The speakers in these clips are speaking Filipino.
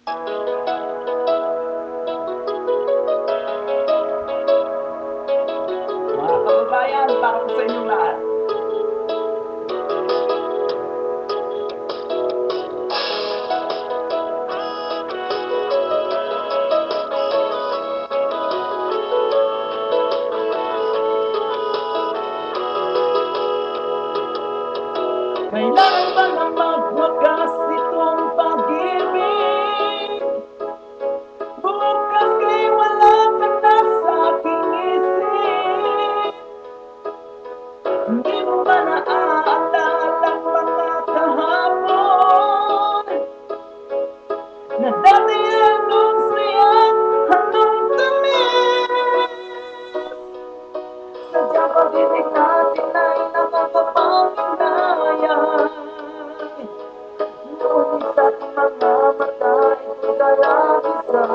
Mga kababayan, para po sa inyong lahat. Kailangan ba na magwakas itong pag-ibig? Bukas kay wala ka na sa aking isip. Hindi mo ba naaalala ang mga kahapon na dati anong saya, anong tamis? Sadyang pag-ibig natin ay nakakapanghinayang. Ngunit sa ating mga mata ito'y kalabisan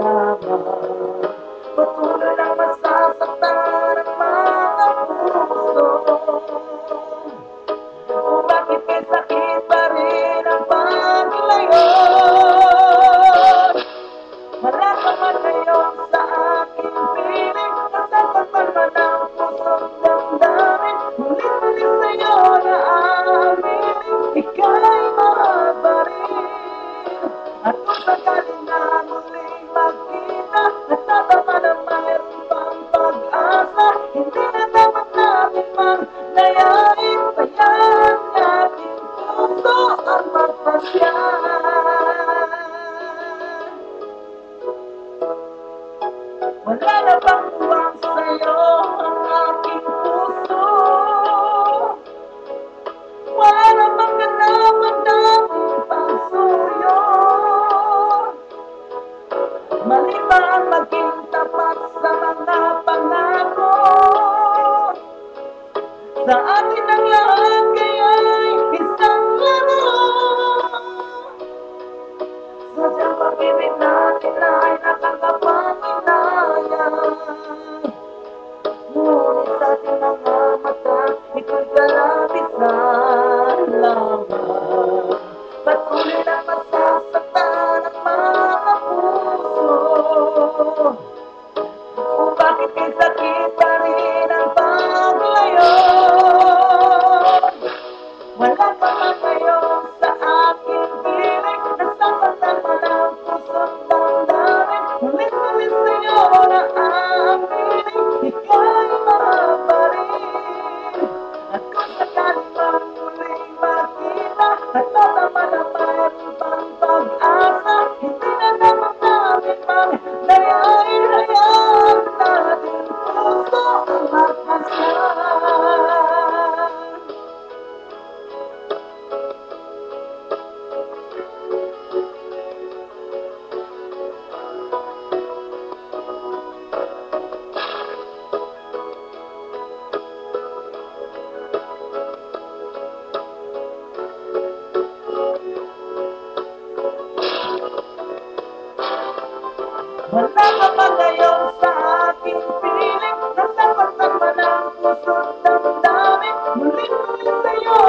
lamang. Patuloy lang masasaktan ang mga puso. Kung bakit may sakit pa rin ang paglayo. Wala ka man ngayon sa aking piling, nasasaktan man ang puso't damdamin. Mulit-mulit sa'yo na aaminin, ika'y mahal pa rin. At kung sakaling na muling magkita, natatama na mayroon pang pag-asa. Hindi na dapat natin maglayain, bayaan natin puso ang magpasya. Wala na bang buwang sa'yo ang aking puso? Wala na bang kalaman daming pagsuyo? Mali ba ang maging tapat sa mga pangako? Sa atin ang lahat kaya'y isang laro. Sadyang pag-ibig natin ay nakakapanghinayang. Ngunit sa ating mga mata, ito'y kalabisan lamang. Patuloy na masasaktan ang mga puso. Kung bakit may sakit pa rin ang paglayo. Wala ka man ngayon sa aking piling, nasasaktan man ang puso't damdamin. Mulit-mulit sa'yo na aaminin, ika'y mahal pa rin. At kung sakaling mang muling makita, natatama na mayroon pang pag-asa. Hindi na dapat natin maglayain, hayaan natin puso ang magpasya. Wala ka ba ngayon sa aking piling, nasasaktan man ang puso't damdamin. Mulit-mulit sa'yo